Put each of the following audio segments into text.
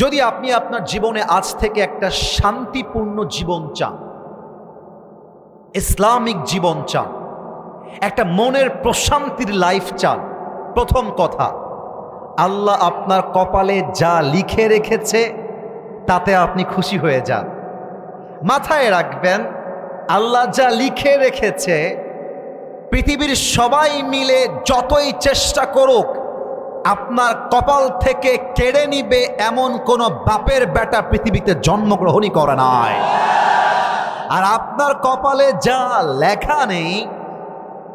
যদি আপনি আপনার জীবনে আজ থেকে একটা শান্তিপূর্ণ জীবন চান, ইসলামিক জীবন চান, একটা মনের প্রশান্তির লাইফ চান, প্রথম কথা, আল্লাহ আপনার কপালে যা লিখে রেখেছে তাতে আপনি খুশি হয়ে যান। মাথায় রাখবেন, আল্লাহ যা লিখে রেখেছে, পৃথিবীর সবাই মিলে যতই চেষ্টা করুক আপনার কপাল থেকে কেড়ে নিবে এমন কোন বাপের বেটা পৃথিবীতে জন্মগ্রহণই করে নাই। আর আপনার কপালে যা লেখা নেই,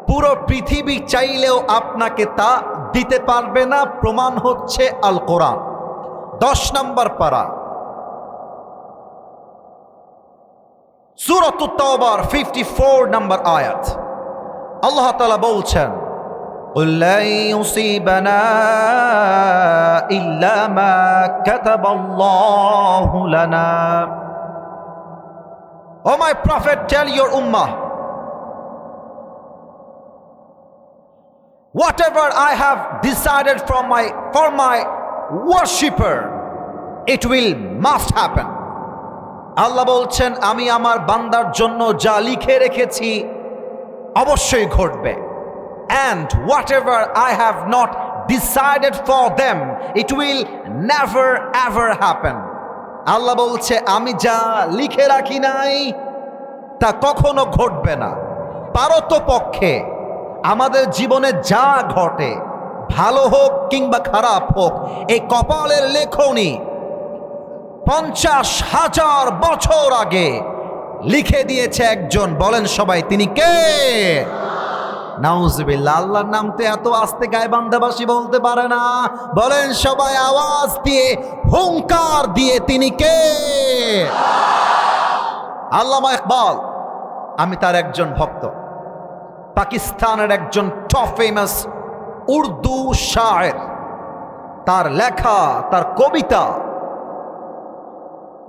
পুরো পৃথিবী চাইলেও আপনাকে তা দিতে পারবে না। প্রমাণ হচ্ছে আল কোরআন 10 নম্বর পারা, সূরাতুত তাওবার 54 নম্বর আয়াত। আল্লাহ তাআলা বলছেন, قل لن يصيبنا إلا ما كتب الله لنا. Oh my prophet, tell your ummah, whatever I have decided for my worshipper, it will must happen. আল্লাহ বলছেন, আমি আমার বান্দার জন্য যা লিখে রেখেছি অবশ্যই ঘটবে। And whatever I have not decided for them, it will never ever happen. আল্লাহ বলছে, আমি যা লিখে রাখি নাই তা কখনো ঘটবে না। পারতপক্ষে আমাদের জীবনে যা ঘটে, ভালো হোক কিংবা খারাপ হোক, এই কপালের লেখনী 50,000 বছর আগে লিখে দিয়েছে একজন। বলেন সবাই, তিনি কে? নাউজুবিল্লাহ। আল্লাহর নাম তো এত আস্তে গায়বান্ধাবাসী বলতে পারে না। বলেন সবাই আওয়াজ দিয়ে, হুঙ্কার দিয়ে, তিনি কে? আল্লামা ইকবাল, আমি তার একজন ভক্ত। পাকিস্তানের একজন টপ ফেমাস উর্দু শায়ের। তার লেখা, তার কবিতা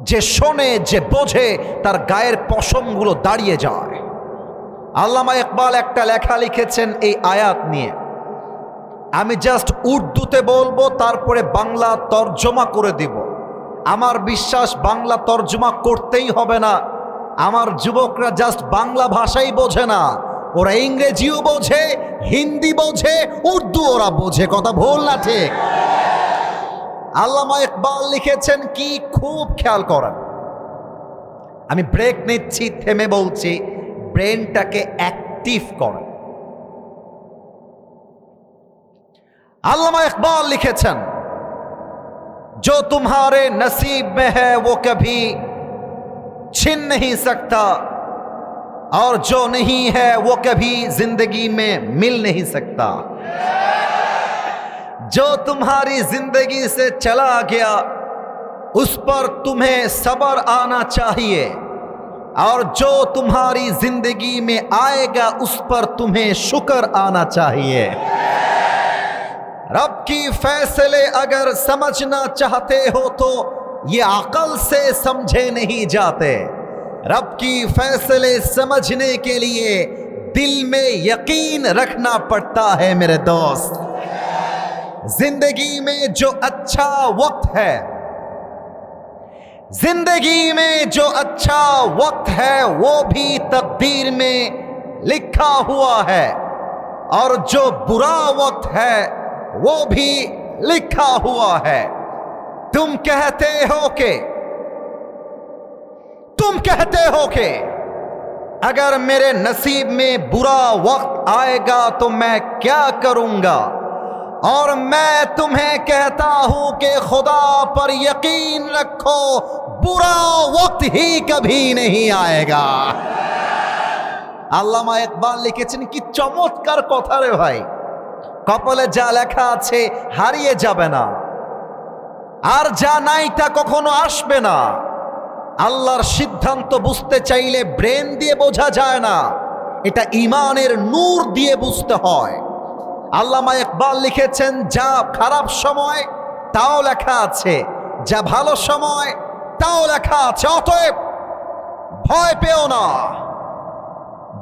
যে শোনে, যে বোঝে, তার গায়ের পশমগুলো দাঁড়িয়ে যায়। আল্লামা ইকবাল একটা লেখা লিখেছেন এই আয়াত নিয়ে। আমি জাস্ট উর্দুতে বলবো, তারপরে বাংলা তর্জমা করে দিব। আমার বিশ্বাস বাংলা তর্জমা করতেই হবে না। আমার যুবকরা জাস্ট বাংলা ভাষাই বোঝে না, ওরা ইংরেজিও বোঝে, হিন্দি বোঝে, উর্দু ওরা বোঝে। কথা ভুল না ঠিক? আল্লামা ইকবাল লিখেছেন কি, খুব খেয়াল করেন। আমি ব্রেক নিচ্ছি, থেমে বলছি, ব্রেনটাকে অ্যাক্টিভ করেন। আল্লামা ইকবাল লিখেছেন, जो तुम्हारे नसीब में है वो कभी छिन नहीं सकता, और जो नहीं है वो कभी जिंदगी में मिल नहीं सकता। जो तुम्हारी जिंदगी से चला गया उस पर तुम्हें सब्र आना चाहिए, और जो तुम्हारी जिंदगी में आएगा उस पर तुम्हें शुक्र आना चाहिए। रब की फैसले अगर समझना चाहते हो तो ये अकल से समझे नहीं जाते। रब की फैसले समझने के लिए दिल में यकीन रखना पड़ता है मेरे दोस्त। जिंदगी में जो अच्छा वक्त है, जिंदगी में जो अच्छा वक्त है वो भी तकदीर में लिखा हुआ है, और जो बुरा वक्त है वो भी लिखा हुआ है। तुम कहते हो कि अगर मेरे नसीब में बुरा वक्त आएगा तो मैं क्या करूंगा, और मैं तुम्हें कहता हूं कि खुदा पर यकीन रखो, बुरा वक्त ही कभी नहीं आएगा। আল্লামা ইকবাল লিখেছেন, কি চমৎকার কথা রে ভাই। কপালে যা লেখা আছে হারিয়ে যাবে না, আর যা নাই তা কখনো আসবে না। আল্লাহর সিদ্ধান্ত বুঝতে চাইলে ব্রেন দিয়ে বোঝা যায় না, এটা ঈমানের নূর দিয়ে বুঝতে হয়। আল্লামা ইকবাল লিখেছেন, যা খারাপ সময় তাও লেখা আছে, যা ভালো সময় তাও লেখা আছে। অতএব ভয় পেও না,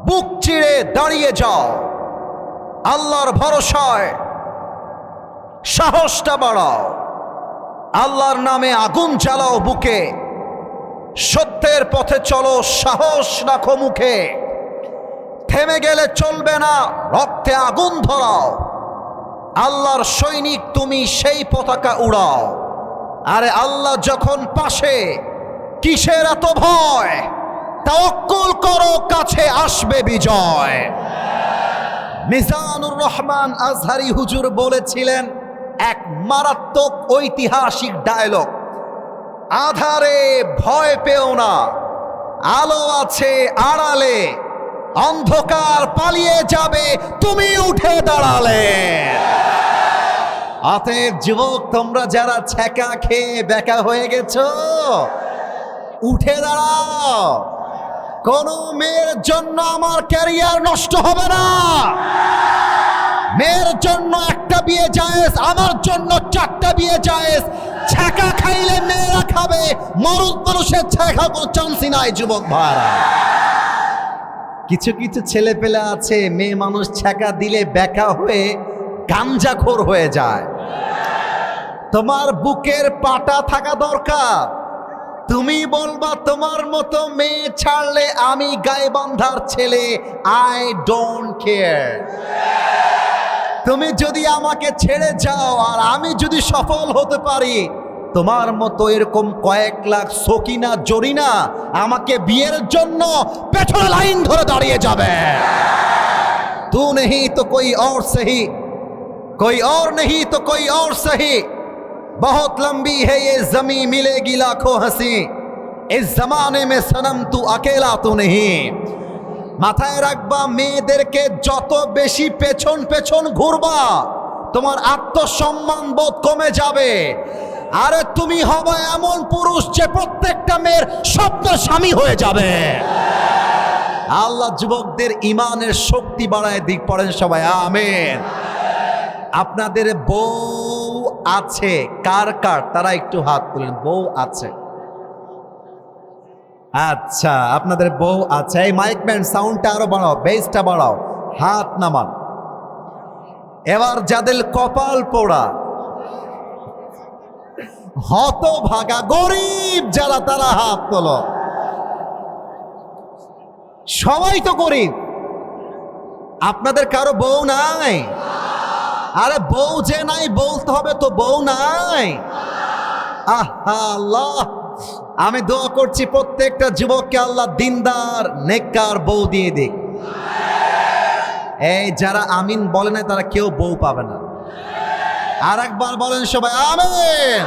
বুক চিরে দাঁড়িয়ে যাও, আল্লাহর ভরসায় সাহসটা বাড়াও। আল্লাহর নামে আগুন জ্বালাও বুকে, সত্যের পথে চলো, সাহস রাখো মুখে। থেমে গেলে চলবে না, রক্তে আগুন ধরাও। আল্লাহর সৈনিক তুমি, সেই পতাকা উড়াও। আরে আল্লাহ যখন পাশে, কিসের এত ভয়? তাওয়াক্কুল করো, কাছে আসবে বিজয়। মিজানুর রহমান আজহারি হুজুর বলেছিলেন এক মারাত্মক ঐতিহাসিক ডায়লগ, আধারে ভয় পেও না, আলো আছে আড়ালে, অন্ধকার পালিয়ে যাবে তুমি উঠে দাঁড়ালে। অতএব যুবক, তোমরা যারা ছ্যাঁকা খেয়ে বেকা হয়ে গেছো, উঠে দাঁড়াও। কোন মেয়ের জন্য আমার ক্যারিয়ার নষ্ট হবে না। মেয়ের জন্য একটা বিয়ে জায়েজ, আমার জন্য 4টা বিয়ে জায়েজ। ছ্যাঁকা খাইলে মেয়েরা খাবে, মরদ মানুষের ছ্যাঁকা কোনো চান্সই নাই যুবক ভাইরা। কিছু কিছু ছেলে পেলে আছে, মেয়ে মানুষ ছ্যাঁকা দিলে বেকা হয়ে গাঞ্জাখোর হয়ে যায়। তোমার বুকের পাটা থাকা দরকার। তুমি বলবা তোমার মতো মেয়ে ছাড়লে আমি গায়েবান্ধার ছেলে, আই ডোন্ট কেয়ার। তুমি যদি আমাকে ছেড়ে যাও আর আমি যদি সফল হতে পারি, তোমার মতো এরকম কয়েক লাখ সকিনা জরিনা আমাকে বিয়ের জন্য পেছনে লাইন ধরে দাঁড়িয়ে যাবে। তু নেহি তো কোই और सही, कोई और नहीं तो कोई और सही, बहुत लंबी है ये जमीन मिलेगी लाखों हंसी, इस जमाने में सनम तू अकेला तो नहीं। মাথায় রাখবা, মেয়েদেরকে যত বেশি পেছন পেছন ঘুরবা, তোমার আত্মসম্মান বোধ কমে যাবে। আরে তুমি হবে এমন পুরুষ যে প্রত্যেকটা মেয়ের স্বপ্নের স্বামী হয়ে যাবে। আল্লাহ যুবকদের ইমানের শক্তি বাড়ায় দিক, পড়েন সবাই আমিন। আপনাদের বউ আছে কার কার? তারা একটু হাত তুলেন। বউ আছে? আচ্ছা, আপনাদের বউ আছে। এই মাইকম্যান সাউন্ডটা আরো বাড়াও, বেসটা বাড়াও, হাত নামান। এবার যাদের কপাল পোড়া, হতভাগা গরিব যারা, তারা হাত তোলো। সবাই তো গরিব, আপনাদের কারো বউ নাই? আরে বউ যে নাই বলতে হবে তো, বউ নাই। আহা আল্লাহ, আমি দোয়া করছি প্রত্যেকটা যুবককে আল্লাহ দিনদার নেককার বউ দিয়ে দিক। এই যারা আমিন বলে না, তারা কেউ বউ পাবে না। আর একবার বলেন সবাই আমিন।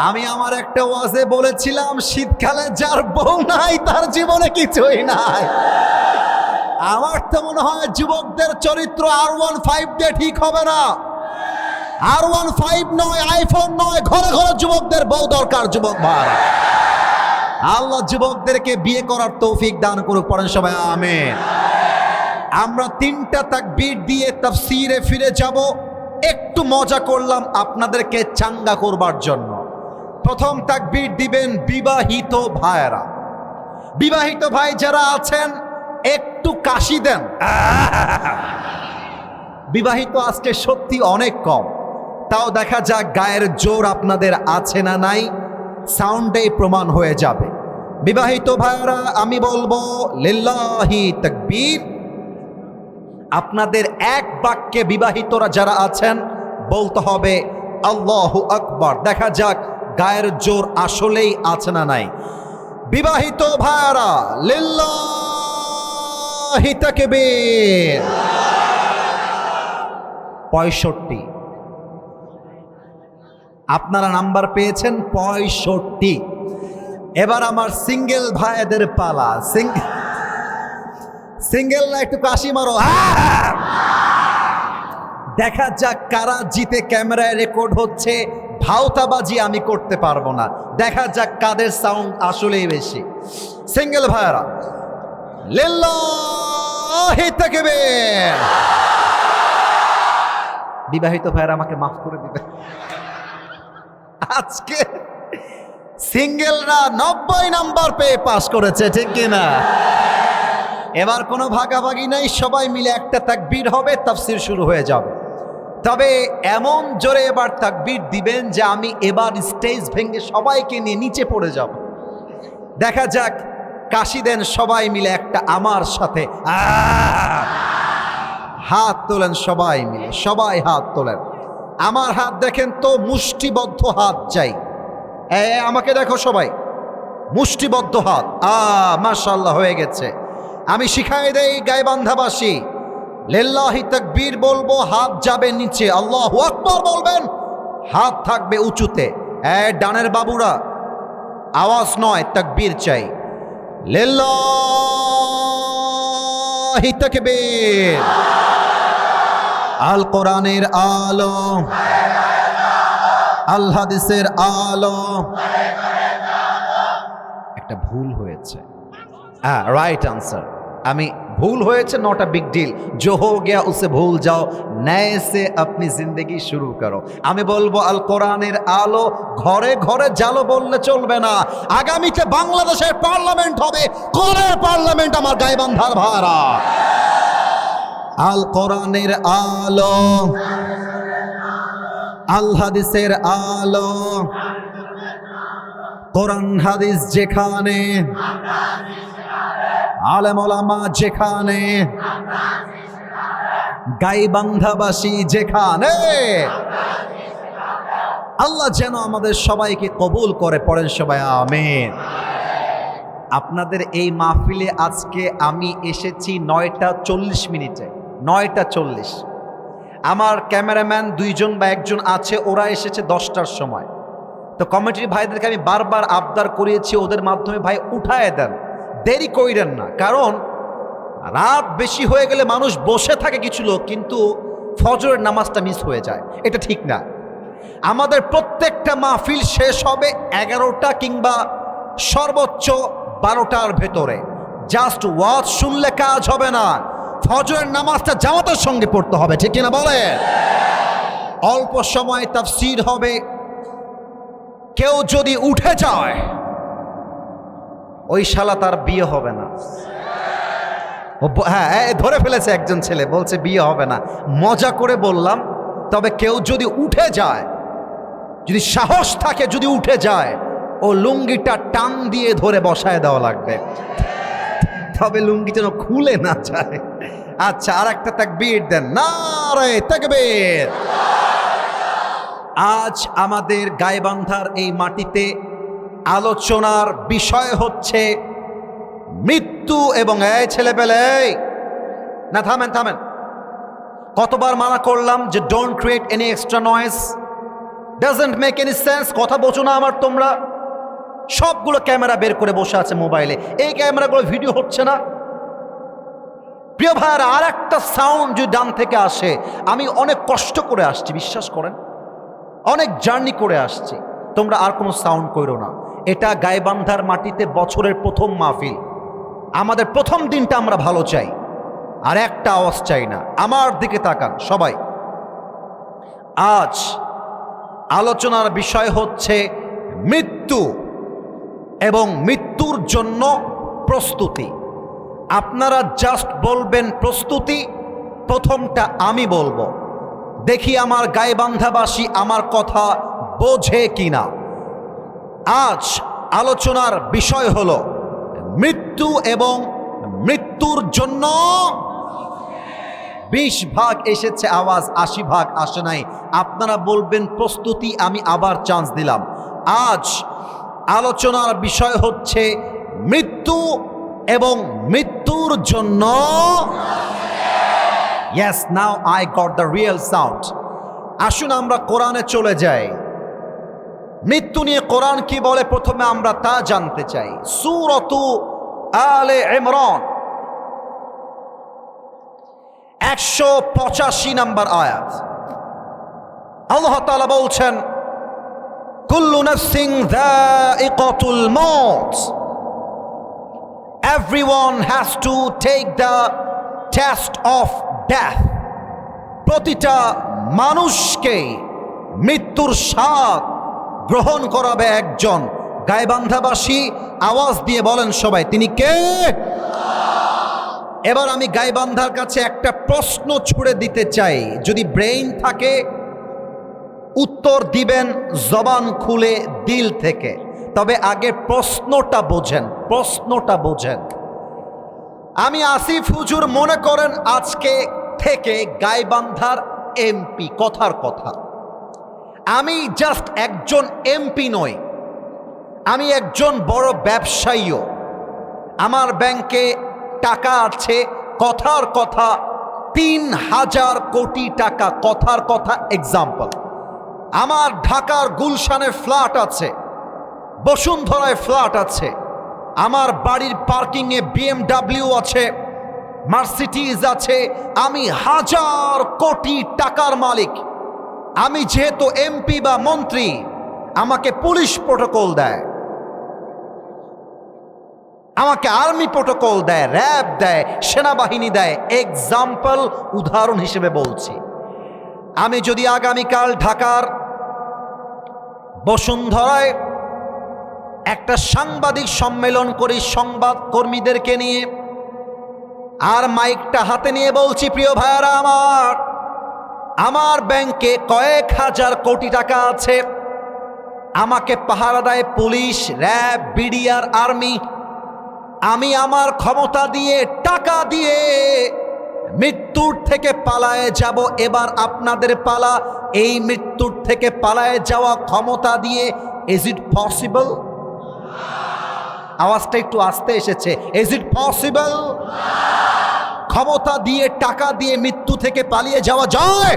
আমি আমার একটা ওয়াজে বলেছিলাম, শীতকালে যার বউ নাই তার জীবনে কিছুই নাই। আমার তো মনে হয় যুবকদের চরিত্র R15 দিয়ে ঠিক হবে না। R15 নয়, আইফোন নয়, ঘরে ঘরে যুবকদের বউ দরকার। যুবক ভাই, আল্লাহ যুবকদেরকে বিয়ে করার তৌফিক দান করুক। পড়েন সবাই আমিন। আমরা 3টা তাকবীর দিয়ে তাফসীরে ফিরে যাব। একটু মজা করলাম আপনাদেরকে চাঙ্গা করবার জন্য। প্রথম তাকবীর দিবেন বিবাহিত ভাইরা। বিবাহিত ভাই যারা আছেন একটু কাশি দেন। বিবাহিত আজকে সত্যি অনেক কম, তাও দেখা যাক গায়ের জোর আপনাদের আছে না নাই, সাউন্ডেই প্রমাণ হয়ে যাবে। বিবাহিত ভাইরা আমি বলবো লিল্লাহি তাকবীর। আপনাদের এক বাক্যে বিবাহিতরা যারা আছেন বলতে হবে আল্লাহু আকবার। দেখা যাক গায়ের জোর আসলেই আছে না নাই। বিবাহিত ভাইরা লিল্লাহি তাকবীর। 65 আপনারা নাম্বার পেয়েছেন 65। এবার আমার সিঙ্গেল ভাইদের পালা। সিঙ্গেল না, একটু কাশি মারো। দেখা যাক কারা জিতে। ক্যামেরায় রেকর্ড হচ্ছে, ভাওতাবাজি আমি করতে পারবো না। দেখা যাক কাদের সাউন্ড আসলেই বেশি। সিঙ্গেল ভাইরা লিল্লাহি তাকবীর। বিবাহিত ভাইরা আমাকে মাফ করে দিবে, আজকে সিঙ্গেলরা 90 নাম্বার পেয়ে পাস করেছে, ঠিক কিনা? এবার কোনো ভাগাভাগি নাই, সবাই মিলে একটা তাকবীর হবে, তাফসীর শুরু হয়ে যাবে। তবে এমন জোরে এবার তাকবীর দিবেন যে আমি এবার স্টেজ ভেঙে সবাইকে নিয়ে নিচে পড়ে যাব। দেখা যাক, কাশি দেন সবাই মিলে একটা আমার সাথে। হাত তোলেন সবাই মিলে, সবাই হাত তোলেন। আমার হাত দেখেন তো, মুষ্টিবদ্ধ হাত চাই। আমাকে দেখো সবাই, মুষ্টিবদ্ধ হাত। মাশাআল্লাহ, হয়ে গেছে। আমি শিখাই দেই গাইবান্ধাবাসী, লিল্লাহি তাকবীর বলবো, হাত যাবে নিচে, আল্লাহু আকবার বলবেন, হাত থাকবে উঁচুতে। ডানের বাবুরা, আওয়াজ নয়, তাকবীর চাই। লিল্লাহি তাকবীর। আল কোরআনের আলো, আল হাদিসের আলো। একটা ভুল হয়েছে, রাইট आंसर। আমি ভুল হয়েছে, নট আ বিগ ডিল, जो हो गया उसे भूल जाओ, नए से अपनी जिंदगी शुरू करो। আমি বলবো আল কোরআনের আলো, ঘরে ঘরে জালো বললে চলবে না। আগামীতে বাংলাদেশের পার্লামেন্ট হবে, কোরআনের পার্লামেন্ট আমার গাইবান্ধার ভাড়া। আল কোরআনের আলো, আল হাদিসের আলো, কোরআন হাদিস যেখানে, আলেম ওলামা যেখানে, গাইবান্ধাবাসী যেখানে, আল্লাহ যেন আমাদের সবাইকে কবুল করে। পড়েন সবাই আমিন। আপনাদের এই মাহফিলে আজকে আমি এসেছি 9টা 40 9টা 40। আমার ক্যামেরাম্যান 2জন বা 1জন আছে, ওরা এসেছে 10টার সময়। তো কমিটির ভাইদেরকে আমি বারবার আবদার করিয়েছি, ওদের মাধ্যমে ভাই উঠায় দেন, দেরি কইরেন না। কারণ রাত বেশি হয়ে গেলে মানুষ বসে থাকে কিছু লোক, কিন্তু ফজরের নামাজটা মিস হয়ে যায়, এটা ঠিক না। আমাদের প্রত্যেকটা মাহফিল শেষ হবে 11টা কিংবা সর্বোচ্চ 12টার ভেতরে। জাস্ট ওয়াজ শুনলে কাজ হবে না, ফজরের নামাজটা জামাতের সঙ্গে পড়তে হবে, ঠিক কিনা বলেন? অল্প সময় তাফসীর হবে। কেউ যদি উঠে যায়, ওই শালা তার বিয়ে হবে না। হ্যাঁ, ধরে ফেলেছে একজন ছেলে, বলছে বিয়ে হবে না। মজা করে বললাম, তবে কেউ যদি উঠে যায়, যদি সাহস থাকে, যদি উঠে যায়, ও লুঙ্গিটা টান দিয়ে ধরে বসায় দেওয়া লাগবে, তবে লুঙ্গি যেন খুলে না যায়। আচ্ছা, আর একটা তাকবীর দেন, নারে তাকবীর। আজ আমাদের গাইবান্ধার এই মাটিতে আলোচনার বিষয় হচ্ছে মৃত্যু এবং ছেলেপেলে। না, থামেন থামেন, কতবার মানা করলাম যে don't create any extra noise, doesn't make any sense. কথা বোঝো না আমার তোমরা? সবগুলো ক্যামেরা বের করে বসে আছে মোবাইলে, এই ক্যামেরাগুলো ভিডিও হচ্ছে না। প্রিয় ভাইরা, আর একটা সাউন্ড যদি ডান থেকে আসে, আমি অনেক কষ্ট করে আসছি, বিশ্বাস করেন, অনেক জার্নি করে আসছি, তোমরা আর কোনো সাউন্ড করো না। এটা গাইবান্ধার মাটিতে বছরের প্রথম মাহফিল, আমাদের প্রথম দিনটা আমরা ভালো চাই, আর একটা আওয়াজ চাই না। আমার দিকে তাকান সবাই। আজ আলোচনার বিষয় হচ্ছে মৃত্যু এবং মৃত্যুর জন্য প্রস্তুতি। আপনারা জাস্ট বলবেন প্রস্তুতি, প্রথমটা আমি বলবো, দেখি আমার গাইবান্ধাবাসী আমার কথা বোঝে কিনা। আজ আলোচনার বিষয় হলো মৃত্যু এবং মৃত্যুর জন্য। 20 ভাগ এসেছে আওয়াজ, 80 ভাগ আসে নাই। আপনারা বলবেন প্রস্তুতি, আমি আবার চান্স দিলাম। আজ আলোচনার বিষয় হচ্ছে মৃত্যু এবং মৃত্যুর জন্য। Yes, now I got the real sound. আসুন আমরা কোরআনে চলে যাই। মৃত্যু নিয়ে কোরআন কি বলে প্রথমে আমরা তা জানতে চাই। সূরাতু আলে ইমরান 185 নম্বর আয়াত। আল্লাহ তাআলা বলছেন, কুল্লু নাফসিন যায়িকাতুল মাউত, everyone has to take the test of death. প্রতিটা মানুষকে মৃত্যুর স্বাদ গ্রহণ করাবে একজন। গাইবান্ধাবাসী আওয়াজ দিয়ে বলেন সবাই, তিনি কে? এবার আমি গাইবান্ধার কাছে একটা প্রশ্ন ছুড়ে দিতে চাই, যদি ব্রেইন থাকে উত্তর দিবেন জবান খুলে দিল থেকে, তবে আগে প্রশ্নটা বোঝেন, প্রশ্নটা বোঝেন। আমি আসিফ হুজুর মনে করেন আজকে থেকে গাইবান্ধার এমপি, কথার কথা। আমি জাস্ট একজন এমপি নই, আমি একজন বড় ব্যবসায়ীও। আমার ব্যাংকে টাকা আছে, কথার কথা ৩,০০০ কোটি টাকা, কথার কথা এক্সাম্পল। আমার ঢাকার গুলশানে ফ্ল্যাট আছে, বসুন্ধরায় ফ্ল্যাট আছে, আমার বাড়ির পার্কিংয়ে BMW আছে, মার্সিডিজ আছে। আমি ১,০০০ কোটি টাকার মালিক। আমি যেহেতু এমপি বা মন্ত্রী, আমাকে পুলিশ প্রোটোকল দেয়, আমাকে আর্মি প্রোটোকল দেয়, র্যাব দেয়, সেনাবাহিনী দেয়। এক্সাম্পল, উদাহরণ হিসেবে বলছি। আমি যদি আগামীকাল ঢাকার বসুন্ধরায় একটা সাংবাদিক সম্মেলন করি সংবাদ কর্মীদেরকে নিয়ে, আর মাইকটা হাতে নিয়ে বলছি, প্রিয় ভাইয়ারা আমার ব্যাংকে কয়েক হাজার কোটি টাকা আছে, আমাকে পাহারা দেয় পুলিশ, র্যাব, বিডিআর, আর্মি। আমি আমার ক্ষমতা দিয়ে, টাকা দিয়ে মৃত্যুর থেকে পালায়ে যাব। এবার আপনাদের পালা, এই মৃত্যুর থেকে পালায়ে যাওয়া ক্ষমতা দিয়ে ইজ ইট পসিবল? আওয়াজটা একটু আস্তে এসেছে। Is it possible? ক্ষমতা দিয়ে, টাকা দিয়ে মৃত্যু থেকে পালিয়ে যাওয়া যায়?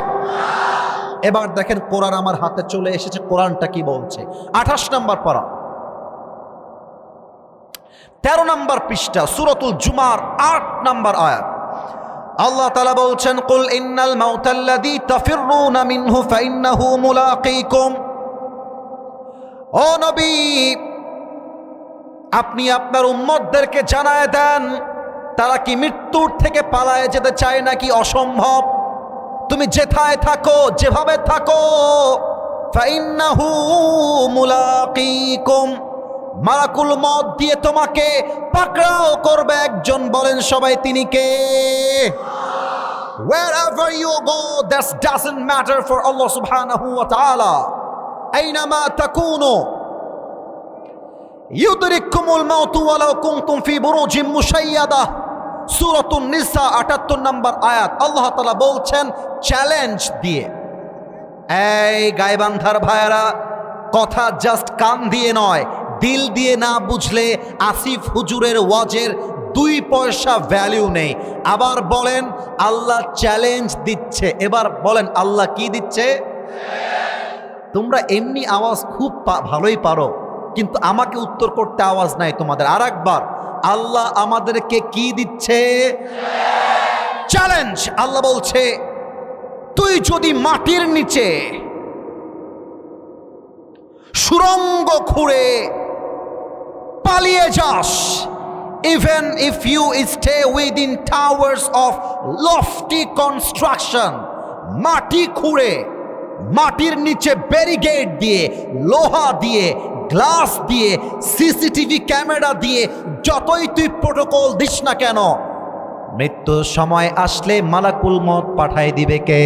এবার দেখেন কোরআন আমার হাতে চলে এসেছে, কোরআনটা কি বলছে। ২৮ নম্বর পারা, ১৩ নম্বর পৃষ্ঠা, সূরাতুল জুমার ৮ নম্বর আয়াত। আল্লাহ তাআলা বলছেন, কুল ইন্নাল মাউতাল্লাযী তাফিররুনা মিনহু ফাইন্নাহু মুলাকীকুম। ও নবী, আপনি আপনার উম্মতদেরকে জানায় দেন, তারা কি মৃত্যুর থেকে পালায়ে যেতে চায় নাকি? অসম্ভব। তুমি যেথায় থাকো, যেভাবে থাকো, ফাইন্নাহু মুলাকীকুম, মালাকুল মউত দিয়ে তোমাকে পাকড়াও করবে একজন। বলেন সবাই, তিনি কে? Wherever you go, that doesn't matter for Allah subhanahu wa ta'ala. Aynama takunu yudrikkumul maut walau kuntum fi burujin mushayyada। সূরাতুন নিসা ৭৮ নম্বর আয়াত। আল্লাহ তাআলা বলছেন চ্যালেঞ্জ দিয়ে, এই গাইবান্ধার ভাইয়েরা, কথা জাস্ট কান দিয়ে নয়, দিল দিয়ে না বুঝলে আসিফ হুজুরের ওয়াজের ২ পয়সা ভ্যালু নেই। আবার বলেন, আল্লাহ চ্যালেঞ্জ দিচ্ছে। এবার বলেন, আল্লাহ কি দিচ্ছে? তোমরা এমনি আওয়াজ খুব ভালোই পারো, কিন্তু আমাকে উত্তর করতে আওয়াজ নাই তোমাদের। আর একবার, আল্লাহ আমাদেরকে কি দিচ্ছে? চ্যালেঞ্জ। আল্লাহ বলছে, তুই যদি মাটির নিচে সুরঙ্গ খুঁড়ে পালিয়ে যাস, even if you stay within towers of lofty construction, মাটি খুঁড়ে, মাটির নিচে ব্যারিকেড দিয়ে, লোহা দিয়ে, গ্লাস দিয়ে, সিসিটিভি ক্যামেরা দিয়ে যতই তুই প্রোটোকল দিস না কেন, মৃত্যুর সময় আসলে মালাকুল মউত পাঠায় দিবে কে?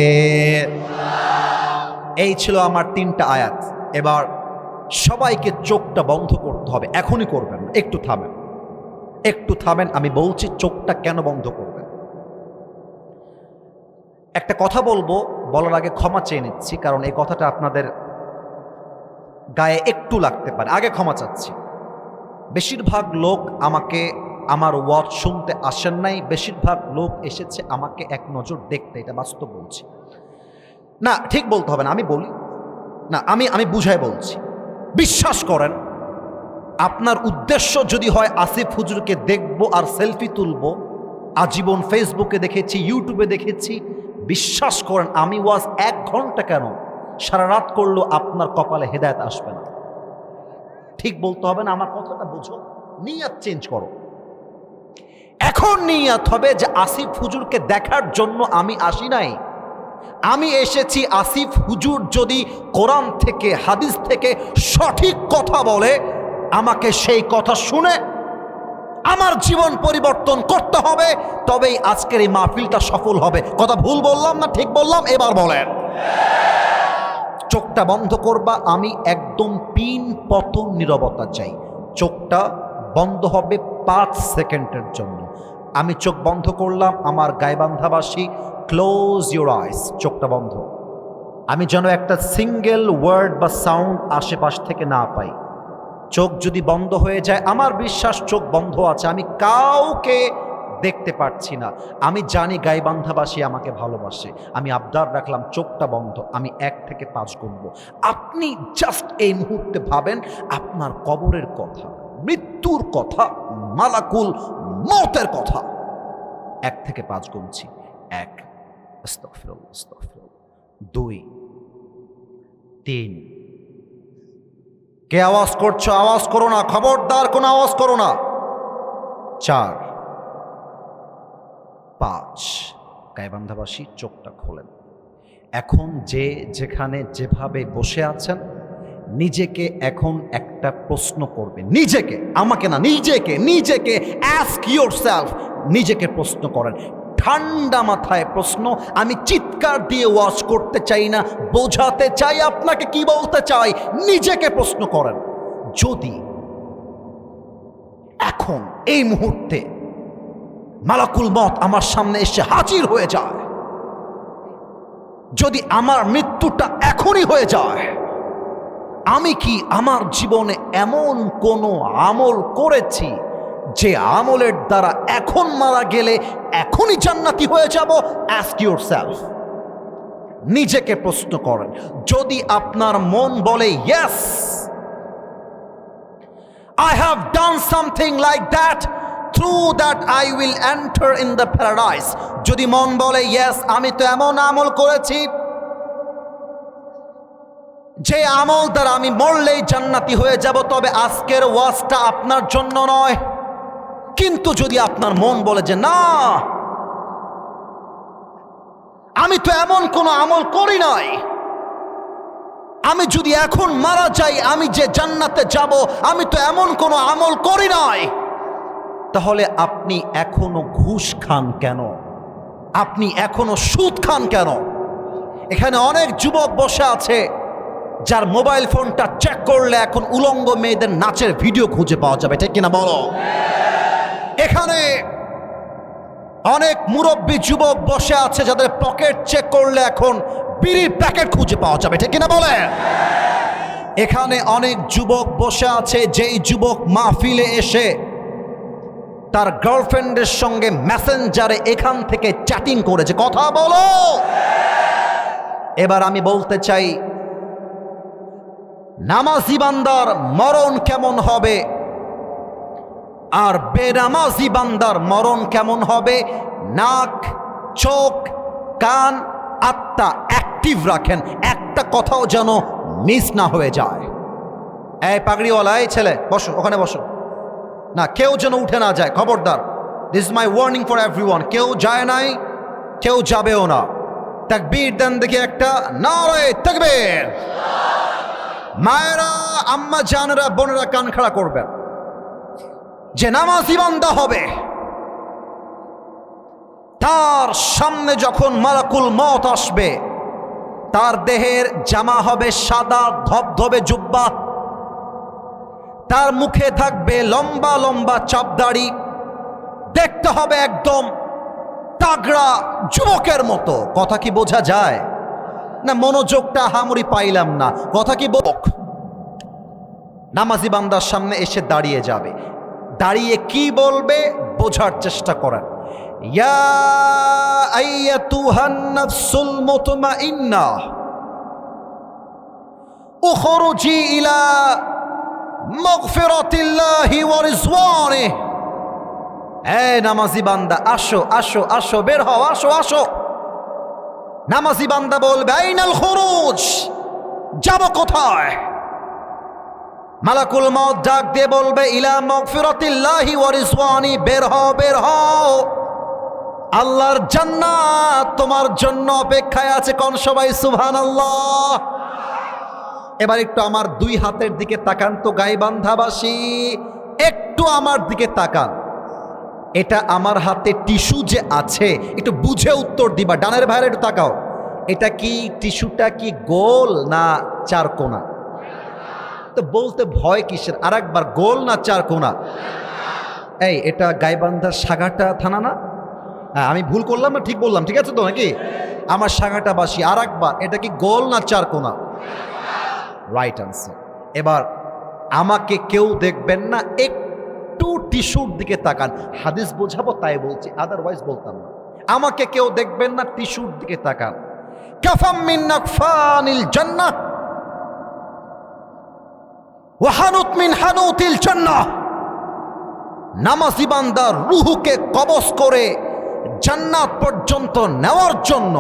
এই ছিল আমার ৩টা আয়াত। এবার সবাইকে চোখটা বন্ধ করতে হবে। এখনই করবেন, একটু থামেন, একটু থামেন। আমি বলছি চোখটা কেন বন্ধ করবেন। একটা কথা বলবো, বলার আগে ক্ষমা চেয়ে নিচ্ছি, কারণ এই কথাটা আপনাদের গায়ে একটু লাগতে পারে। আগে ক্ষমা চাচ্ছি। বেশিরভাগ লোক আমাকে আমার ওয়াজ শুনতে আসেন নাই, বেশিরভাগ লোক এসেছে আমাকে এক নজর দেখতে। এটা বাস্তব বলছি না, ঠিক বলতে হবে না, আমি বলি না, আমি বুঝাই বলছি। বিশ্বাস করেন, আপনার উদ্দেশ্য যদি হয় আসিফ হুজুরকে দেখব আর সেলফি তুলব, আজীবন ফেসবুকে দেখেছি, ইউটিউবে দেখেছি, বিশ্বাস করেন আমি ওয়াজ ১ ঘন্টা কেন সারা রাত করলেও আপনার কপালে হেদায়েত আসবে না। ঠিক বলতে হবে না, আমার কথাটা বুঝো, নিয়ত চেঞ্জ করো। এখন নিয়ত হবে যে আসিফ হুজুরকে দেখার জন্য আমি আসি নাই, আমি এসেছি আসিফ হুজুর যদি কোরআন থেকে, হাদিস থেকে সঠিক কথা বলে, আমাকে সেই কথা শুনে আমার জীবন পরিবর্তন করতে হবে, তবেই আজকের এই মাহফিলটা সফল হবে। কথা ভুল বললাম না ঠিক বললাম? এবার বলেন। চোখটা বন্ধ করবা, আমি একদম পিন পতন নীরবতা চাই। চোখটা বন্ধ হবে 5 সেকেন্ডের জন্য। আমি চোখ বন্ধ করলাম, আমার গাইবান্ধাবাসী ক্লোজ ইউর আইস, চোখটা বন্ধ। আমি যেন একটা সিঙ্গেল ওয়ার্ড বা সাউন্ড আশেপাশ থেকে না পাই। চোখ যদি বন্ধ হয়ে যায়, আমার বিশ্বাস চোখ বন্ধ আছে, আমি কাউকে দেখতে পাচ্ছি না। আমি জানি গাইবান্ধাবাসী আমাকে ভালোবাসে। আমি আবদার রাখলাম চোখটা বন্ধ, আমি 1 থেকে 5 গুনব। আপনি জাস্ট এই মুহূর্তে ভাবেন আপনার কবরের কথা, মৃত্যুর কথা, মালাকুল মওতের কথা। 1 থেকে 5 গুনছি। 1, আস্তাগফিরুল্লাহ, আস্তাগফিরুল্লাহ। 2, 3। কে আওয়াজ করছো? আওয়াজ করো না, খবরদার কোনো আওয়াজ করো না। 4, 5। গাইবান্ধাবাসী চোখটা খোলেন। এখন যে যেখানে যেভাবে বসে আছেন, নিজেকে এখন একটা প্রশ্ন করবে, নিজেকে, আমাকে না, নিজেকে অ্যাস্ক ইয়োরসেলফ, নিজেকে প্রশ্ন করেন। ঠান্ডা মাথায় প্রশ্ন। আমি চিৎকার দিয়ে ওয়াজ করতে চাই না, বোঝাতে চাই আপনাকে কি বলতে চাই। নিজেকে প্রশ্ন করেন, যদি এখন এই মুহূর্তে মালাকুল মওত আমার সামনে এসে হাজির হয়ে যায়, যদি আমার মৃত্যুটা এখনই হয়ে যায়, আমি কি আমার জীবনে এমন কোনো আমল করেছি যে আমলের দ্বারা এখন মারা গেলে এখনই জান্নাতি হয়ে যাব? অ্যাস্ক ইয়োরসেলফ, নিজেকে প্রশ্ন করেন। যদি আপনার মন বলে yes, I have done something like that, through that I will enter in the paradise, যদি মন বলে ইয়েস, আমি তো এমন আমল করেছি যে আমল দ্বারা আমি মরলেই জান্নাতি হয়ে যাব, তবে আজকের ওয়াজটা আপনার জন্য নয়। কিন্তু যদি আপনার মন বলে যে না, আমি তো এমন কোনো আমল করি নাই, আমি যদি এখন মারা যাই আমি যে জান্নাতে যাব, আমি তো এমন কোনো আমল করি নাই, তাহলে আপনি এখনো ঘুষ খান কেন? আপনি এখনো সুদ খান কেন? এখানে অনেক যুবক বসে আছে যার মোবাইল ফোনটা চেক করলে এখন উলঙ্গ মেয়েদের নাচের ভিডিও খুঁজে পাওয়া যাবে, ঠিক কিনা বলো? এখানে অনেক মুরব্বী যুবক বসে আছে যাদের পকেট চেক করলে এখন বিড়ির প্যাকেট খুঁজে পাওয়া যাবে, ঠিক কিনা বলে? এখানে অনেক যুবক বসে আছে যেই যুবক মাহফিলে এসে তার গার্লফ্রেন্ডের সঙ্গে মেসেঞ্জারে এখান থেকে চ্যাটিং করেছে। কথা বলো। এবার আমি বলতে চাই, নামাজি বান্দার মরণ কেমন হবে আর বেনামাজি বান্দার মরণ কেমন হবে? নাক, চোখ, কান, আত্মা অ্যাক্টিভ রাখেন, একটা কথাও যেন মিস না হয়ে যায়। এই পাগড়িওয়ালা, এই ছেলে বসো, ওখানে বসো না, কেউ যেন উঠে না যায়, খবরদার। This is my warning for everyone. কেউ যায় নাই, কেউ যাবেও না। তাকবীর দেন দেখি একটা, নারে তাকবীর। মায়েরা, আম্মা জানেরা, বোনেরা কান খাড়া করবেন। যে নামাজি বান্দা হবে তার সামনে যখন মালাকুল মওত আসবে, তার দেহের জামা হবে সাদা ধবধবে জুব্বা, তার মুখে থাকবে লম্বা লম্বা চাপদাড়ি, দেখতে হবে একদম তাগড়া যুবকের মতো। কথা কি বোঝা যায় না? মনোযোগটা হামুরি পাইলাম না। কথা কি বক? নামাজি বান্দার সামনে এসে দাঁড়িয়ে যাবে, দাঁড়িয়ে কি বলবে বোঝার চেষ্টা করেন। ইয়া আইয়াতুহান নাফসুল মুতমাইন্নাহ উখরুজি ইলা মাগফিরাতিল্লাহি ওয়া রিজওয়ানিহি। এ নামাজি বান্দা, আসো আসো আসো, বের হও, আসো আসো। নামাজি বান্দা বলবে আইনাল খুরুজ, যাব কোথায়? মালাকুল মওত ডাক দিয়ে বলবে ইলা মাগফিরাতিল্লাহি ওয়া রিজওয়ানি, বের হও বের হও, আল্লাহর জান্নাত তোমার জন্য অপেক্ষায় আছে। কোন সবাই সুবহানাল্লাহ। এবার একটু আমার 2 হাতের দিকে তাকান তো গাইবান্ধাবাসী, একটু আমার দিকে তাকান। এটা আমার হাতে টিস্যু যে আছে একটু বুঝে উত্তর দিবা। ডানের ভাইয়ের একটু তাকাও, এটা কি টিস্যুটা কি গোল না চার কোনা? তো বলতে ভয় কিসের? আর একবার, গোল না চার কোনা? এই এটা গাইবান্ধার সাগাটা থানা না? হ্যাঁ, আমি ভুল করলাম না ঠিক বললাম? ঠিক আছে তো নাকি? আমার সাগাটাবাসী, আর একবার, এটা কি গোল না চার কোনা? Right answer. এবার আমাকে কেউ দেখবেন না, একটু টিস্যুর দিকে তাকান। হাদিস বোঝাবো তাই বলছি, আদারওয়াইজ বলতাম না। আমাকে কেউ দেখবেন না, টিস্যুর দিকে তাকান। কাফাম মিন নাকফানিল জান্নাহ ওয়া হানুত মিন হানুতিল জান্নাহ। নামাজি বান্দা রুহুকে কবজ করে জান্নাত পর্যন্ত নেওয়ার জন্য,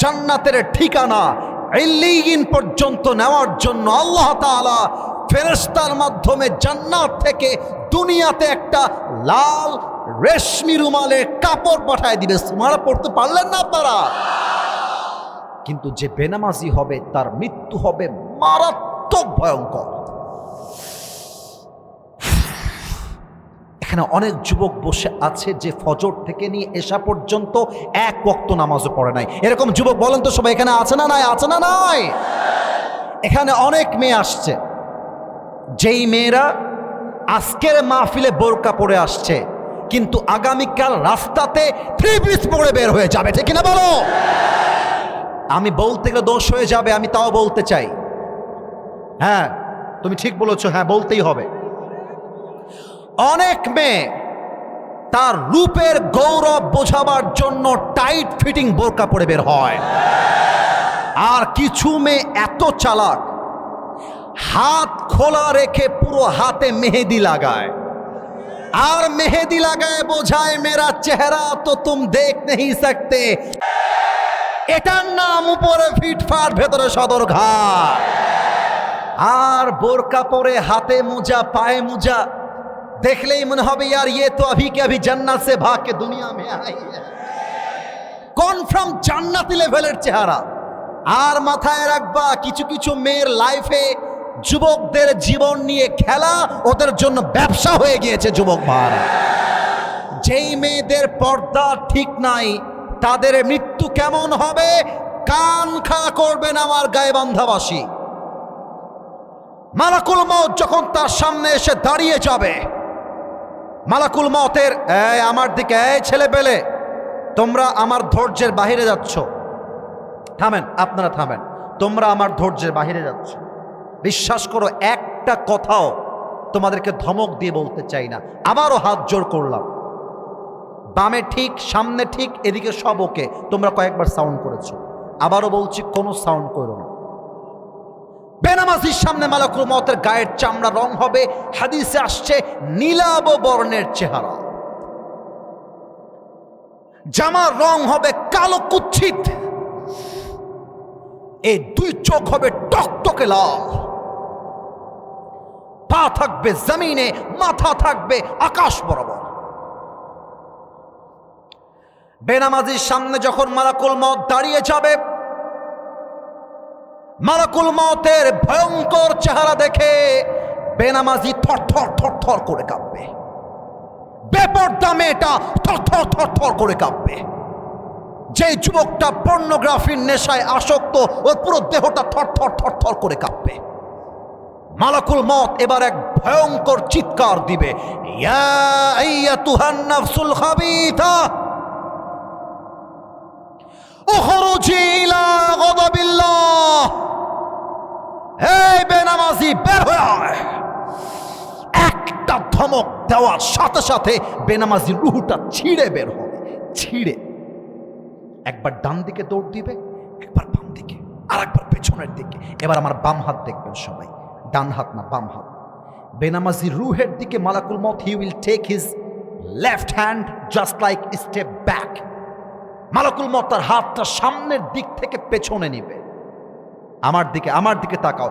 জান্নাতের ঠিকানা ইল্লিয়িন পর্যন্ত নেওয়ার জন্য আল্লাহ তাআলা ফেরেশতার মাধ্যমে জান্নাত থেকে দুনিয়াতে একটা লাল রেশমি রুমালের কাপড় পাঠায় দিবে। সুবহানাল্লাহ পড়তে পারলেন না আপনারা? কিন্তু যে বেনামাজি হবে তার মৃত্যু হবে মারাত্মক ভয়ঙ্কর। এখানে অনেক যুবক বসে আছে যে ফজর থেকে নিয়ে এশা পর্যন্ত এক ওয়াক্ত নামাজও পড়ে নাই। এরকম যুবক বলেন তো সবাই, এখানে আছে না নাই? আছে না নাই? এখানে অনেক মেয়ে আসছে, যেই মেয়েরা আজকের মাহফিলে বোরকা পরে আসছে, কিন্তু আগামীকাল রাস্তাতে থ্রি পিস পরে বের হয়ে যাবে। ঠিক কিনা বলো? আমি বলতে গেলে দোষ হয়ে যাবে, আমি তাও বলতে চাই। হ্যাঁ, তুমি ঠিক বলেছো, হ্যাঁ বলতেই হবে। অনেক মেয়ে তার রূপের গৌরব বোঝাবার জন্য টাইট ফিটিং বোরকা পরে বের হয়। আর কিছু মেয়ে এত চালাক, হাত খোলা রেখে পুরো হাতে মেহেদি লাগায়, আর মেহেদি লাগায় বোঝায় মেরা চেহারা তো তুম দেখ नहीं सकते। এটার নাম উপরে ফিটফাট, ভেতরে সদরঘাট। আর বোরকা পরে হাতে মোজা, পায়ে মোজা, দেখলেই মনে হবে यार ये तो अभी के अभी जन्नत से भाग के दुनिया में आई है। কনফার্ম জান্নাতি লেভেলের চেহারা। আর মাথায় রাখবা, কিছু কিছু মেয়ের লাইফে যুবকদের জীবন নিয়ে খেলা ওদের জন্য ব্যবসা হয়ে গিয়েছে। যুবক ভাইরা, যেই মেয়েদের পর্দা ঠিক নাই তাদের মৃত্যু কেমন হবে কান খাড়া করবেন আমার গাইবান্ধাবাসী। মালাকুল মউত যখন তার সামনে এসে দাঁড়িয়ে যাবে, মালাকুল মউতের আমার দিকে, এই ছেলে পেলে তোমরা আমার ধৈর্যের বাহিরে যাচ্ছ, থামেন, আপনারা থামেন, তোমরা আমার ধৈর্যের বাহিরে যাচ্ছ। বিশ্বাস করো, একটা কথাও তোমাদেরকে ধমক দিয়ে বলতে চাই না। আবারও হাত জোর করলাম, বামে ঠিক, সামনে ঠিক, এদিকে সব ওকে। তোমরা কয়েকবার সাউন্ড করেছো, আবারও বলছি কোনো সাউন্ড করো না। বেনামাজির সামনে মালাকুল মউতের গায়ের চামড়া রং হবে, হাদিসে আসছে নীলাভ বর্ণের চেহারা, জামার রং হবে কালো কুচ্ছিত, এই দুই চোখ হবে টকটকে লাল, পা থাকবে জমিনে, মাথা থাকবে আকাশ বরাবর। বেনামাজির সামনে যখন মালাকুল মউত দাঁড়িয়ে যাবে, মালাকুল মউতের ভয়ঙ্কর চেহারা দেখে বেনামাজি থরথর থরথর করে কাঁপবে, বেপরদা মেয়েটা থরথর থরথর করে কাঁপবে। যে যুবকটা পর্নোগ্রাফির নেশায় আসক্ত, ওর পুরো দেহটা থরথর থরথর করে কাঁপবে। মালাকুল মউত এবার এক ভয়ঙ্কর চিৎকার দিবে, ইয়া আইয়াতুহান নাফসুল খাবিথা উখরুজি ইলা গাদাবিল্লাহ। এই বেনামাজি বের হয়ে আয়। একটা ধমক দেওয়ার সাথে সাথে বেনামাজির রুহটা ছিঁড়ে বের হবে, ছিঁড়ে। একবার ডান দিকে দৌড় দিবে, একবার বাম দিকে, আর একবার পেছনের দিকে। এবার আমার বাম হাত দেখবেন সবাই, ডান হাত না, বাম হাত। বেনামাজির রুহের দিকে মালাকুল মউত, he will take his left hand just like step back. মালাকুল মউত তার হাতটা সামনের দিক থেকে পেছনে নিবে। আমার দিকে, আমার দিকে তাকাও।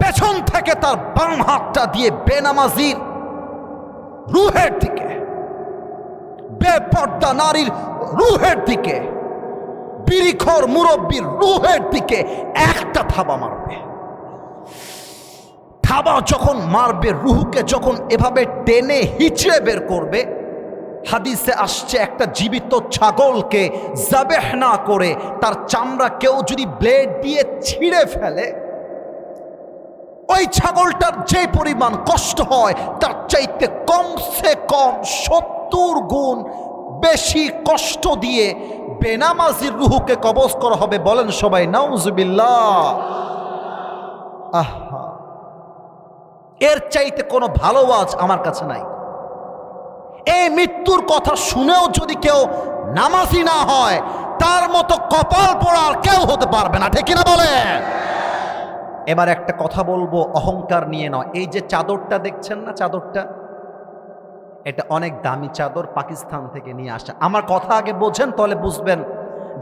পেছন থেকে তার বাম হাতটা দিয়ে বেনামাজির রুহের দিকে, বেপর্দা নারীর রুহের দিকে, বিড়িখোর মুরব্বীর রুহের দিকে একটা থাবা মারবে। থাবা যখন মারবে, রুহকে যখন এভাবে টেনে হিচড়ে বের করবে, হাদিসে আসছে একটা জীবিত ছাগলকে জাবেহ না করে তার চামড়া কেউ যদি ব্লেড দিয়ে ছিঁড়ে ফেলে, ওই ছাগলটার যে পরিমাণ কষ্ট হয় তার চাইতে কমসে কম 70 গুণ বেশি কষ্ট দিয়ে বেনামাজির রুহুকে কবজ করা হবে। বলেন সবাই নাউজুবিল্লাহ। আহা, এর চাইতে কোনো ভালো ওয়াজ আমার কাছে নাই। এই মৃত্যুর কথা শুনেও যদি কেউ নামাজি না হয়, তার মতো কপাল পোড়ার কেউ হতে পারবে না, ঠিক কিনা বলেন? এবার একটা কথা বলবো অহংকার নিয়ে নয়। এই যে চাদরটা দেখছেন না, চাদরটা এটা অনেক দামি চাদর, পাকিস্তান থেকে নিয়ে আসা। আমার কথা আগে বোঝেন, তাহলে বুঝবেন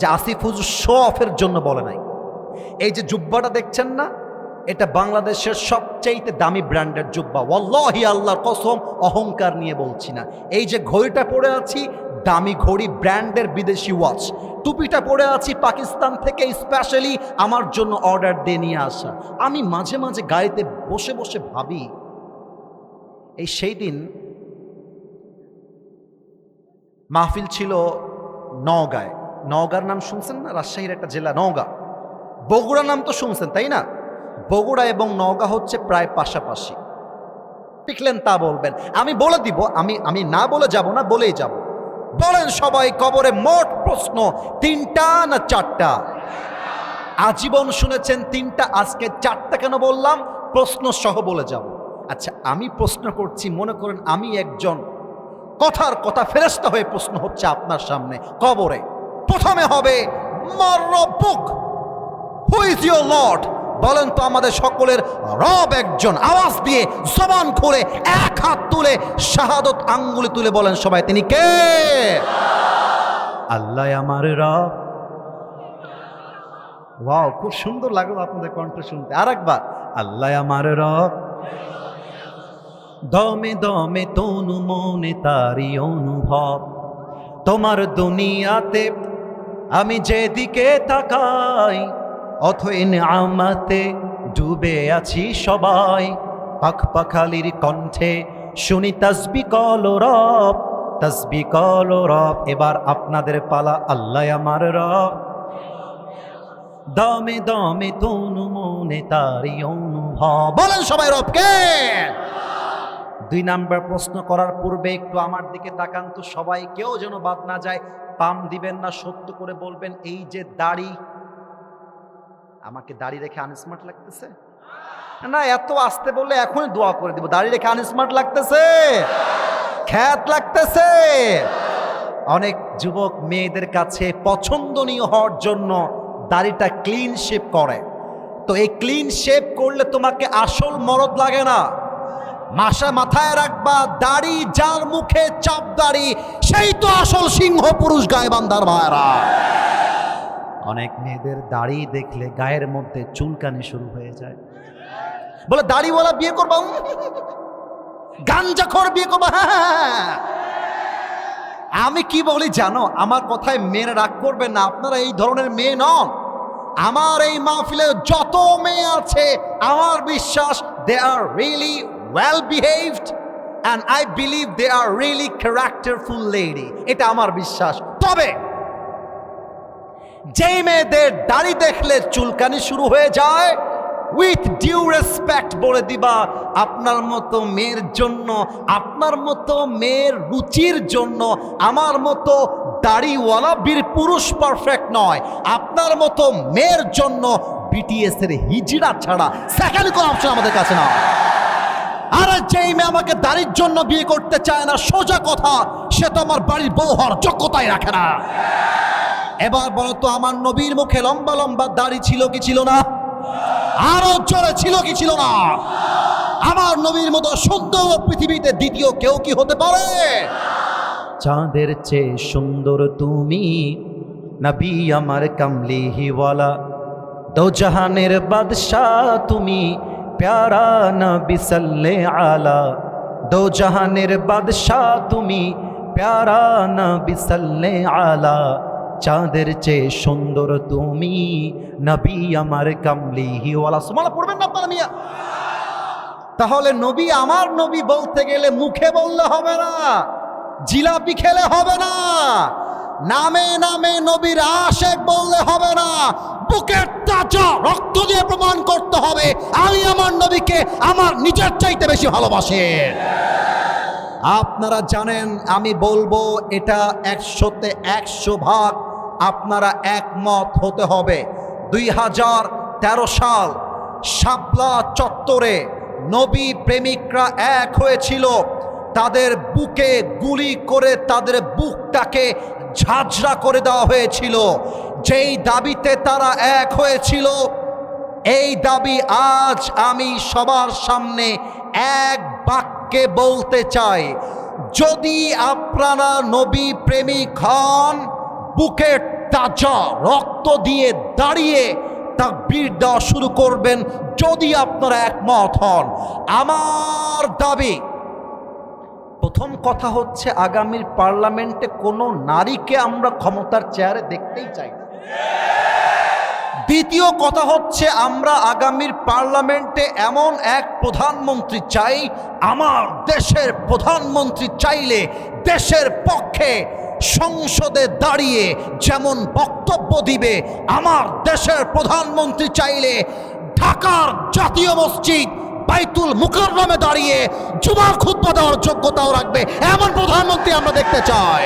যে আসিফ হুজুর শো অফের জন্য বলে নাই। এই যে জুব্বাটা দেখছেন না, এটা বাংলাদেশের সবচেয়ে দামি ব্র্যান্ডের জুব্বা। ওয়াল্লাহি আল্লাহর কসম, অহংকার নিয়ে বলছি না। এই যে ঘড়িটা পরে আছি, দামি ঘড়ি, ব্র্যান্ডের বিদেশি ওয়াচ। টুপিটা পরে আছি পাকিস্তান থেকে স্পেশালি আমার জন্য অর্ডার দিয়ে নিয়ে আসা। আমি মাঝে মাঝে গাড়িতে বসে বসে ভাবি, এই সেই দিন মাহফিল ছিল নওগাঁয়। নওগাঁর নাম শুনছেন না? রাজশাহীর একটা জেলা নওগাঁ। বগুড়ার নাম তো শুনছেন, তাই না? বগুড়া এবং নওগাঁ হচ্ছে প্রায় পাশাপাশি। টিকলেন তা বলবেন, আমি বলে দিব। আমি না বলে যাব না, বলেই যাব। বলেন সবাই, কবরে মোট প্রশ্ন 3টা না 4টা? আজীবন শুনেছেন 3টা, আজকে 4টা কেন বললাম? প্রশ্ন সহ বলে যাব। আচ্ছা, আমি প্রশ্ন করছি, মনে করেন আমি একজন কথার কথা ফেরেশতা হয়ে প্রশ্ন হচ্ছে আপনার সামনে। কবরে প্রথমে হবে মার রব্বুক, হু ইজ ইওর লর্ড? বলেন তো আমাদের সকলের রব একজন। আওয়াজ দিয়ে জবান খুলে এক হাত তুলে শাহাদত আঙ্গুলি তুলে বলেন সবাই, তিনি কে? আল্লাহ আমার রব। ওয়াও, খুব সুন্দর লাগলো আপনাদের কণ্ঠ শুনতে। আরেকবার, আল্লাহ আমার রব, দমে দমে তনু মনে তারি অনুভব। তোমার দুনিয়াতে আমি যেদিকে তাকাই, অথই নিয়ামতে ডুবে আছি সবাই। পাখ পাখালির কণ্ঠে শুনি তাসবিহ কলো রব, তাসবিহ কলো রব। এবার আপনাদের পালা। আল্লাহ আমার রব, দমে দমে তনু মনে তারি অনুভব। বলেন সবাই, রব কে? 2 নাম্বার প্রশ্ন করার পূর্বে একটু আমার দিকে তাকান তো সবাই, কেউ যেন বাদ না যায়। পাম দিবেন না, সত্য করে বলবেন, এই যে দাড়ি, আমাকে দাড়ি রেখে আনস্মার্ট লাগতেছে না? এত আসতে বললে এখনই দোয়া করে দিব। দাড়ি রেখে আনস্মার্ট লাগতেছে? খ্যাত লাগতেছে? অনেক যুবক মেয়েদের কাছে পছন্দনীয় হওয়ার জন্য দাড়িটা ক্লিন শেপ করে। তো এই ক্লিন শেপ করলে তোমাকে আসল মরদ লাগে না। মাথায় রাখবা, দাড়ি যার মুখে চাপ দাড়ি, সেই তো আসল সিংহ পুরুষ গায়বান্ধার ভাইরা। অনেক মেয়েদের দাড়ি দেখলে গায়ের মধ্যে চুলকানি শুরু হয়ে যায়। বলে দাড়িওয়ালা বিয়ে করবা, গাঞ্জাখোর বিয়ে করবা। আমি কি বলি জানো? আমার কথায় মেয়েরা রাগ করবেন না, আপনারা এই ধরনের মেয়ে নন। আমার এই মাহফিলে যত মেয়ে আছে, আমার বিশ্বাস they are really well behaved and I believe they are really characterful lady, এটা আমার বিশ্বাস। তবে যেই মেয়েদের দাড়ি দেখলে চুলকানি শুরু হয়ে যায়, উইথ ডিউ রেসপেক্ট বলে দিবা, আপনার মতো মেয়ের জন্য, আপনার মতো মেয়ের রুচির জন্য আমার মতো দাড়িওয়ালা বীর পুরুষ পারফেক্ট নয়। আপনার মতো মেয়ের জন্য বিটিএস এর হিজড়া ছাড়া সেকেন্ড কোনো অপশন আমাদের কাছে না। আর যেই মেয়ে আমাকে দাড়ির জন্য বিয়ে করতে চায় না, সোজা কথা, সে তো আমার বাড়ির বউ হওয়ার যোগ্যতাই রাখে না। এবার বলো তো, আমার নবীর মুখে লম্বা লম্বা দাড়ি ছিল কি ছিল না? আরো জোরে ছিল কি ছিল না? আমার নবীর মতো সুন্দর পৃথিবীতে দ্বিতীয় কেউ কি হতে পারে? চাঁদের চেয়ে সুন্দর তুমি, নবী আমার কামলিওয়ালা। দো জাহানের বাদশাহ তুমি, প্যারা নবী সাল্লে আলা। দো জাহানের বাদশাহ তুমি, প্যারা নবী সাল্লে আলা। চাঁদের চেয়ে সুন্দর তুমি, নবী আমার কামলিওয়ালা। সুবহানাল্লাহ পড়বেন না আপনারা মিয়া? তাহলে নবী আমার নবী বলতে গেলে মুখে বললে হবে না, জিলাপি খেলে হবে না, নামে নামে নবীর আশেক বললে হবে না, বুকের তাজা রক্ত দিয়ে প্রমাণ করতে হবে আমি আমার নবীকে আমার নিজের চাইতে বেশি ভালোবাসি। আপনারা জানেন আমি বলবো এটা 100-তে 100 ভাগ আপনারা একমত হতে হবে। 2013 সাল শাপলা চত্বরে নবী প্রেমিকরা এক হয়েছিল, তাদের বুকে গুলি করে তাদের বুকটাকে ঝাঁঝরা করে দেওয়া হয়েছিল। যেই দাবিতে তারা এক হয়েছিল, এই দাবি আজ আমি সবার সামনে এক বাক্যে বলতে চাই, যদি আপনারা নবী প্রেমিক হন, বুকের তাজা রক্ত দিয়ে দাঁড়িয়ে তাকবীর দেওয়া শুরু করবেন। যদি আপনারা একমত হন, আমার দাবি, প্রথম কথা হচ্ছে আগামীর পার্লামেন্টে কোনো নারীকে আমরা ক্ষমতার চেয়ারে দেখতেই চাই না। দ্বিতীয় কথা হচ্ছে আমরা আগামীর পার্লামেন্টে এমন এক প্রধানমন্ত্রী চাই, আমার দেশের প্রধানমন্ত্রী চাইলে দেশের পক্ষে সংসদে দাঁড়িয়ে যেমন বক্তব্য দিবে, আমার দেশের প্রধানমন্ত্রী চাইলে ঢাকার জাতীয় মসজিদ বাইতুল মুকাররমে দাঁড়িয়ে জুমার খুতবা দেওয়ার যোগ্যতাও রাখবে, এমন প্রধানমন্ত্রী আমরা দেখতে চাই।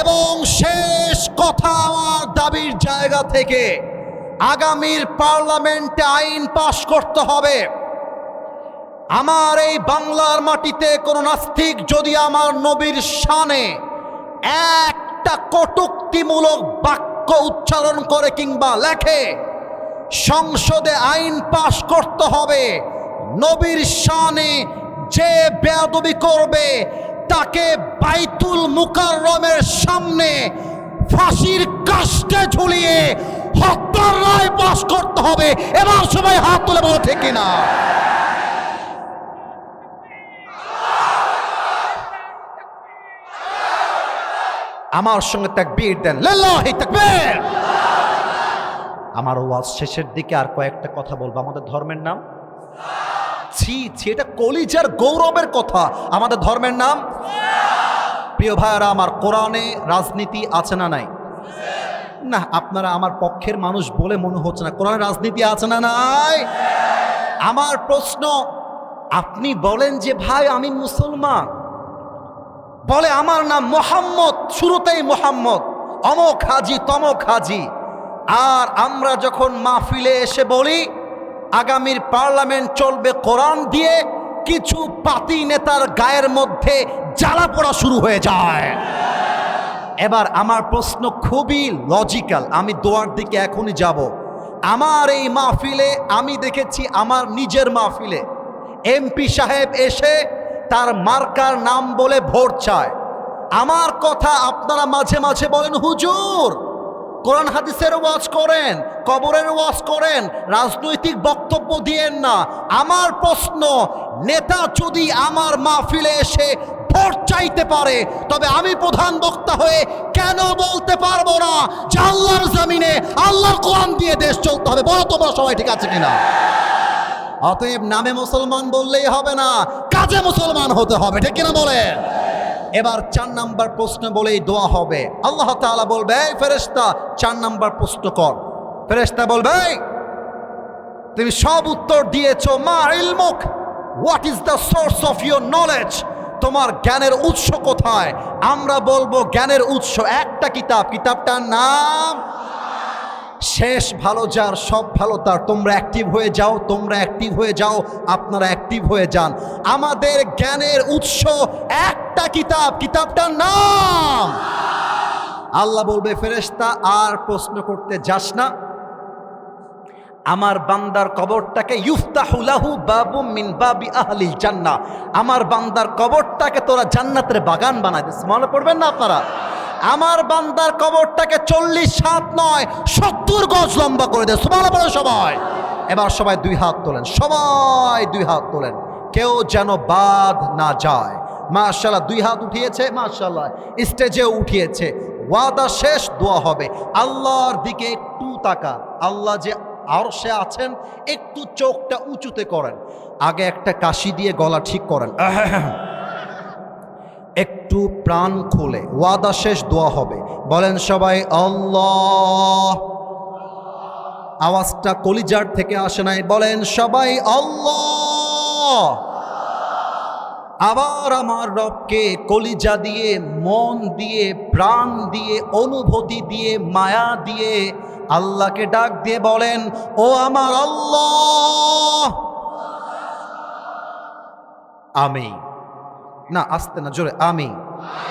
এবং শেষ কথা, আমার দাবির জায়গা থেকে আগামীর পার্লামেন্টে আইন পাশ করতে হবে। আমার এই বাংলার মাটিতে কোনো নাস্তিক যদি আমার নবীর শানে একটা কটূক্তিমূলক বাক্য উচ্চারণ করে কিংবা লেখে, সংসদে আইন পাশ করতে হবে, নবীর শানে যে বেয়াদবি করবে তাকে বাইতুল মুকাররমের সামনে ফাঁসির কাস্টে ঝুলিয়ে হত্যার রায় পাশ করতে হবে। এবার সবাই হাত তুলে বলো ঠিক কিনা? আমার সঙ্গে তাকবীর দেন, লিল্লাহি তাকবীর। আমার ওয়াজ শেষের দিকে আর কয়েকটা কথা বলবো। আমাদের ধর্মের নাম ছি ছি, এটা কলিজার গৌরবের কথা। আমাদের ধর্মের নাম, প্রিয় ভাইয়ারা আমার, কোরআনে রাজনীতি আছে না নাই? না, আপনারা আমার পক্ষের মানুষ বলে মনে হচ্ছে না। কোরআনে রাজনীতি আছে না নাই? আমার প্রশ্ন, আপনি বলেন যে ভাই আমি মুসলমান, বলে আমার নাম মোহাম্মদ, শুরুতেই মোহাম্মদ, অমক হাজি তমক হাজি, আর আমরা যখন মাহফিলে এসে বলি আগামীর পার্লামেন্ট চলবে কোরআন দিয়ে, কিছু পাতি নেতার গায়ের মধ্যে জ্বালা পোড়া শুরু হয়ে যায়। এবার আমার প্রশ্ন খুবই লজিক্যাল, আমি দোয়ার দিকে এখনই যাব। আমার এই মাহফিলে আমি দেখেছি, আমার নিজের মাহফিলে এমপি সাহেব এসে তার মার্কার নাম বলে ভোট চায়। আমার কথা আপনারা মাঝে মাঝে বলেন হুজুর কোরআন হাদিসের ওয়াজ করেন, কবরের ওয়াজ করেন, রাজনৈতিক বক্তব্য দিয়েন না। আমার প্রশ্ন, নেতা যদি আমার মাহফিলে এসে ভোট চাইতে পারে, তবে আমি প্রধান বক্তা হয়ে কেন বলতে পারবো না যে আল্লাহর জমিনে আল্লাহর কোরআন দিয়ে দেশ চলতে হবে? বলো তোমরা সবাই ঠিক আছে কিনা? অতএব নামে মুসলমান বললেই হবে না, কাজে মুসলমান হতে হবে, ঠিক কিনা বলেন? এবার 4 নাম্বার প্রশ্ন বলেই দোয়া হবে। আল্লাহ তাআলা বলবে, এই ফেরেশতা 4 নাম্বার প্রশ্ন কর। ফেরেশতা বলবে, তুমি সব উত্তর দিয়েছো, মা ইলমুক, what is the source of your knowledge, তোমার জ্ঞানের উৎস কোথায়? আমরা বলবো জ্ঞানের উৎস একটা কিতাব, কিতাবটার নাম শেষ ভালো যার সব ভালো তার। তোমরা অ্যাক্টিভ হয়ে যাও, তোমরা অ্যাক্টিভ হয়ে যাও, আপনারা অ্যাক্টিভ হয়ে যান। আমাদের জ্ঞানের উৎস একটা কিতাব, কিতাবটার নাম। আল্লাহ বলবে, ফেরেশতা আর প্রশ্ন করতে যাস না, আমার বান্দার কবরটাকে ইফতাহু লাহু বাবুম মিন বাবি আহলিল জান্নাহ, আমার বান্দার কবরটাকে তোরা জান্নাতের বাগান বানাই দিস। মনে পড়বেন না আপনারা? আমার বান্দার কবরটাকে 40 হাত নয় 70 গজ লম্বা করে দেয়। সুবহানাল্লাহ বলে সবাই। এবার সবাই 2 হাত তোলেন, সবাই 2 হাত তোলেন, কেউ যেন বাদ না যায়। মাশাআল্লাহ 2 হাত উঠিয়েছে, মাশাআল্লাহ স্টেজেও উঠিয়েছে। ওয়াদা শেষ, দোয়া হবে। আল্লাহর দিকে একটু তাকান, আল্লাহ যে আরশে আছেন, একটু চোখটা উঁচুতে করেন, আগে একটা কাশি দিয়ে গলা ঠিক করেন। একটু প্রাণ খুলে, ওয়াদা শেষ, দোয়া হবে। বলেন সবাই আল্লাহ। আওয়াজটা কলিজার থেকে আসে নাই, বলেন সবাই আল্লাহ। আবার আমার রবকে কলিজা দিয়ে, মন দিয়ে, প্রাণ দিয়ে, অনুভূতি দিয়ে, মায়া দিয়ে আল্লাহকে ডাক দিয়ে বলেন, ও আমার আল্লাহ। আমি না, আস্তে না, জোরে, আমি